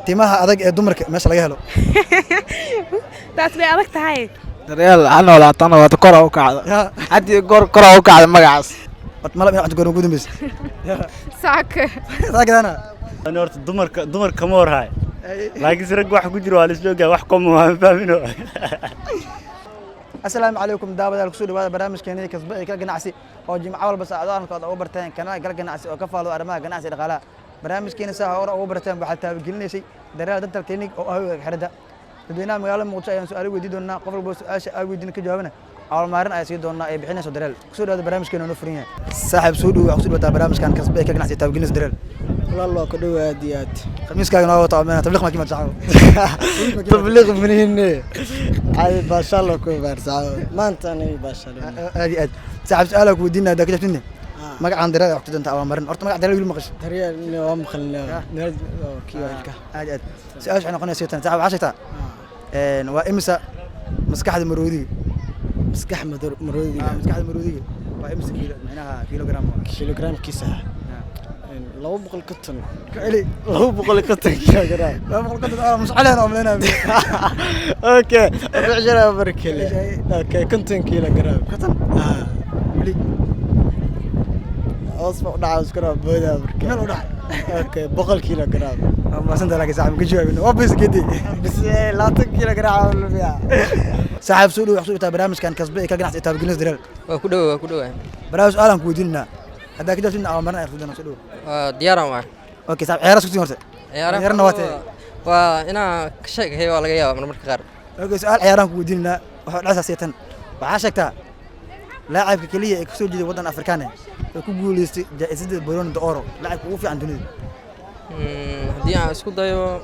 timaha adag ee dumarka meesha laga helo taas bay adag tahay daryeel aan noolaatana waa kor u kacdo hadii kor u kacdo magacaas malab inaa goor ugu dambeys saaka saakadana أنا أرت دمر كمور هاي لكن سرق واحد كجرو على سلوكه واحد كم ما فاهمينه السلام عليكم دابا الكسور هذا برنامج كان كسب كجناعسي أو جمعة ولا بس أعضاء كذا أو برتين كان قال جناعسي أو كفالو أرماء جناعسي الغلاء برنامج كان ساعة أو برتين بحتى بقولنا شيء درا دنت الكلينيك أو حرده بدينا مقالة موضوع سؤال وديدنا قبل بس أو ودينا كجوابنا أول مرة أيسيدنا بحنا سودرال كسور هذا برنامج كان نفرينه صاحب سود وأقصد بتاع برنامج كان كسب كجناعسي تابقين سودرال والله كدوا هديات خميس كان هو طبعا تبلغ ما كيما تعاون تبلغ من هنا عاي ما شاء الله كبر ساعة ما أنت أنا ما شاء الله هذه صاحب سؤالك ودينا ده كتبتني ما قاعد عند درا أقصد أنت أول مرة أرتم قاعد درا يقول مقش ترى نوام خلنا كيوالك هذه سؤال إحنا قلنا سيرتنا صاحب عشرة وإمسا مسكحة المرودي مسكح مرودي مسكحة المرودي وإمسا كيلو معناها كيلوغرام كيسة لو بقول كتن كعلي لو بقول كتن كيلوغرام لا بقول كنت مش علينا وملنا اوكي 10 بركلي اوكي كنتن كيلوغرام كتن لي اصبح دعاوس كرا بودا بركلي مالو دع اوكي بقول كيلوغرام ما سنت لك صاحب كجواب انه وبس كدي بس لا كيلوغرام ولا فيها صاحب سولو يحصل تاع برامج كان كسبه كجناح تاع بجنس درال كدو برامج سؤال كودينا هذا كده فينا أول مرة يأخذنا سولو ديارة معه اوكي صاحب عيارة سكتي مرتين عيارنا واتي وأنا شيء هي ولا جاي من مركز غير اوكي سؤال عياران كودينا وحول أساسية وعاشكتا لاعب كلية يكسر جدي وطن أفريقيا يكون ليست جائزة بولون دورو لاعب وفي عندنا دي اسكت دايو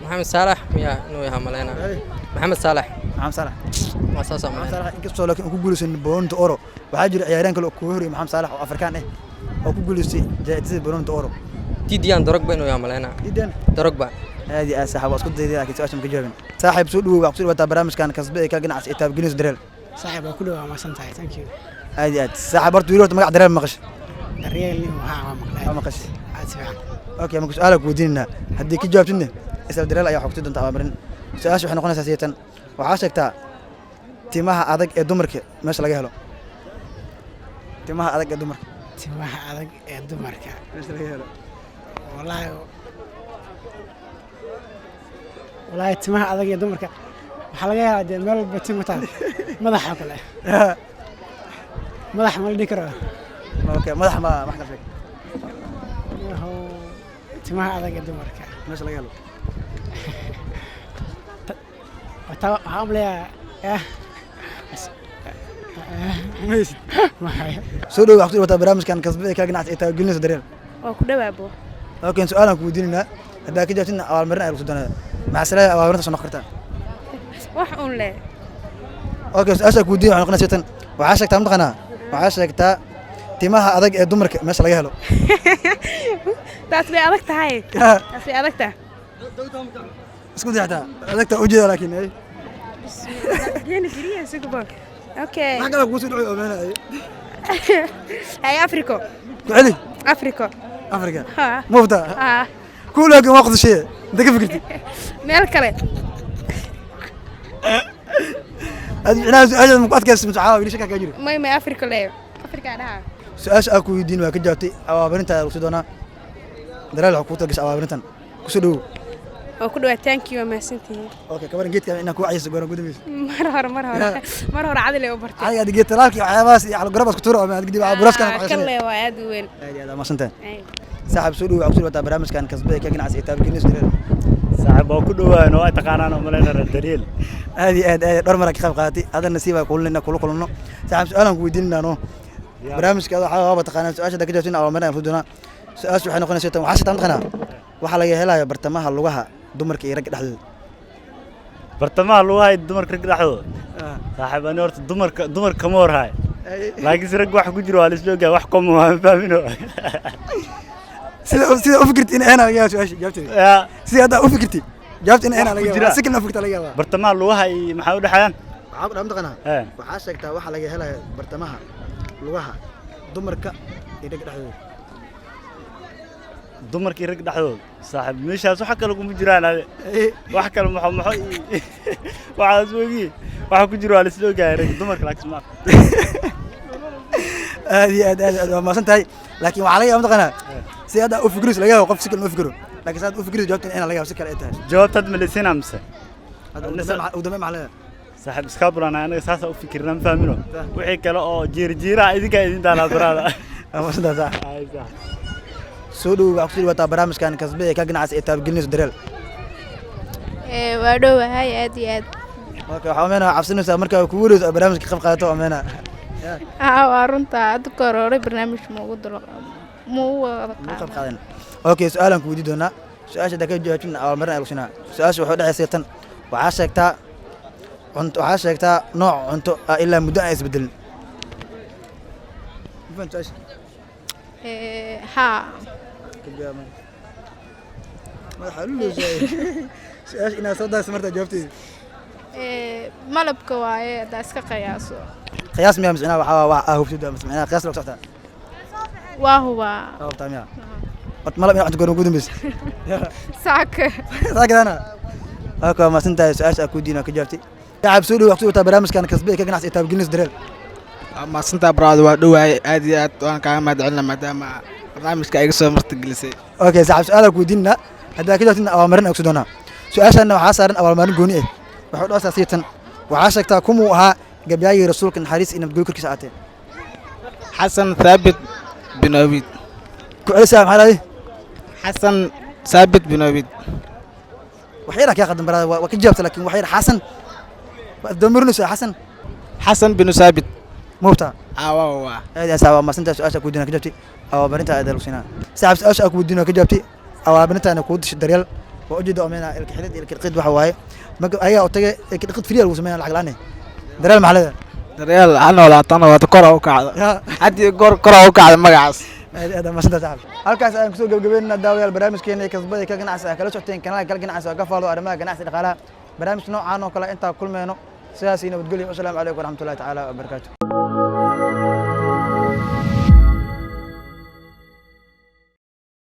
محمد صالح يا إنه يهملنا محمد صالح محمد صالح أساسا محمد صالح يكسر لكن يكون ليست بولون دورو وحاجر عياران كله كوهري محمد صالح وأفريقيا ويكون ليست جائزة بولون دورو ديان درك بينه يهملنا جدا درك بقى هذه صاحب اسكت دي لكن سؤال مش جاوبين صاحب سولو وأقصد وتاع برامج كان كسبه كجناح تاع بجنس درال صاحب كله ما سنتاي ثانك يو هذه صاحب برضو يروح ما درال مقش الريال ها مقش اسمع اوكي ما سؤالك ودينا هديك جاوبتني اسال درال اي حقتي انت امرن سؤال waxay noqonaysaa sideetan waxa sheegtaa timaha adag ee dumarka meesha laga helo timaha adag ee dumarka meesha laga helo والله تمها adag ee dumarka waxa laga helaa meel batin mataa madaxa kale madaxa ma dhigi karo اوكي madax ma wax ka sheeg تمها adag ee dumarka meesha laga helo وتا عامله ماشي soo dhow waqti wata barnaamijkan kasbay ka ganacsi ee taagelinaysa dareen waa ku dhawaabo اوكي سؤالك ku weydiinayna hadaa ka jawaabtina awaal marin ay ku doonaa macsalada awaamirta soo noqortaa wax uun leh اوكي سؤالك ku weydiin waxaan noqonaysaa sideetan waxa sheegtaa maqana waxa sheegtaa timaha adag ee dumarka meesha laga helo taas bay adag tahay taas bay adag tahay isku dayata adagta u jeeda laakiin ay geeni kiriya sukuba okay ma kala ku soo dhaw oomeenay ay afriko ku celi afriko afrika ha mufta ha كلها ما أخذ شيء أنت كيف فكرتي؟ meel kale أنا مقاطع كاس متعاون ليش كذا جري may afriko leh afrika dhaha سؤال أكو يدين وكجاتي أوابرنتا وسودنا درا الحكومة قش أوابرنتا كسدو oo ku dhawaad thank you mahadsantihiin أوكي كمان جيت كمان إنك وعي سجارة قدامي mar hore cadil ay u bartay أنا قاعد جيت لك عباس على قربة كتورة ما قد يبقى براس كان kalle waa aad u weyn هذا ما سنتين صاحب سودو وعقصود وتابع برامج كان كسبه كجنا عسى تابع كنيس درا صاحب كله أنا وأتقانا أنا ملنا الدليل هذه دور مرة كخاف قاتي هذا النسيب يقول لنا كلنا صاحب سؤالهم ويديننا نو برامج كذا حاجة تقانا سؤال شدك جاتنا أول مرة يفوتنا سؤال شو إحنا قلنا سيتم وحاشة تمتقنا وحلا يهلا برتمها اللغة دمر كي يرجع دحل برتمها اللي هاي الدمر كرجع حلو صاحب أنا أرت دمر كمور هاي لكن سرق واحد كجرو على سلوكه واحد كم ما فاهمينه سيدا أفكرت إن أنا لقيها سؤال جابتني سيدا أفكرتي جابت إن أنا لقيها سكنا أفكرت لقيها برتمها اللي هاي محاول حيان عبر أمتقنا وحاشة كتا وحلا يهلا برتمها اللغة دمر كي يرجع دحل dumarkii rag dhexdooda saaxiib meeshaas waxa kale kuma jiraan ade wax kale waxaas weegi waxa ku jiro waa la isla ogahay rag dumarka laakiin ma aad iyo aad waa maasan tahay laakiin waxaa laga yaabaa mataqaanaa si hadda u fikirayso laga yaabo qof si kale u fikiro laakiin saad u fikirayso jawaabtan in laga yaabo si kale ay tahay jawaabtaad ma leysina mise ugu dambeyn maxaa leedahay saaxiib iska burana anaga saasa u fikirna ma fahmino wixii kale oo jiirjiira idinka idin daanaa barada maasan tahay soo dhow waxaa kusoo dhawaataa barnaamijkan kasbe ee ka ganacsi ee taabagelinayso daryeel waa dhowahay aad iyo aad marka waxaa umeena cabsinaysaa marka kugu wareyso barnaamijka qayb qaadato umeena waa runta hadda ka hore barnaamij ma u wada qayb qaadan okay su'aalan ku weydiin doonaa su'aasha dadka jawaabtina abaalmarin ay lugsana su'aasha waxay dhaxaysay tan waxaa sheegtaa nooc cunto ilaa muddo aan isbedelin haa su'aasha inaad soo daayso martaa jawaabteeda malabka waaye haddaa iska qiyaaso qiyaas miyaa misnaa waxaa wax hubsida misnaa qiyaas loo socdaa waa hubaa sababta miyaa malab inaad cunto goor ugu dambaysa saaka saakadana waa ma santahay su'aasha ku diina ka jawaabtay shacab soo dhow waxtu barnaamijkan kasbe ka ganacsi taabagelinayso daryeel ma santaa brad waa dhowahay aad iyo aad waan kaaga mahadcelina maadaama barnaamijka iga soo martigelisay okay shacab su'aala ku diinna hadda ka jawaabtina abaalmarin ay ku doonaa su'aashana waxaa saaran abaalmarin gooni ah waxuu dhaasaa siitan waxaa sheegtaa kumuu ahaa gabyaayii rasuulka naxariis inad gol korkiisa aateen xasan thaabit bin abid ku celisaa maxaa dhahay xasan thaabit bin abid waxyar ka qadan barada waa ka jawaabta laakiin waxyar xasan waa doomirnayso xasan bin thaabit mubta waa aad asaaba ma santaa su'aasha ku diina ka jawaabtay abaalmarinta aad lugsina shacab su'aasha ku diina ka jawaabtay abaalmarinta ku dishay daryeel waa ujeeda omeena ilka xidid waxa waaye marka ayaga oo tagay ilka free lagu sameeyay lacag la'aan daryeel maxaa leedahay daryeel hal walaatan waa kor u kacdo hadii kor u kacdo magacaas aad ma santaa shacab halkaas aan kusoo gabagabeynaa daawayaal barnaamijkeena kasbada ka ganacsi ka kala socoteen kanaalka kala ganacsi oo ka faalo arrimaha ganacsi dhaqaalaha barnaamij noocan oo kale inta kulmeeno sidaas iyo nabadgelyo. Assalaamu calaykum waraxmatullaahi tacaala wabarakaatuh.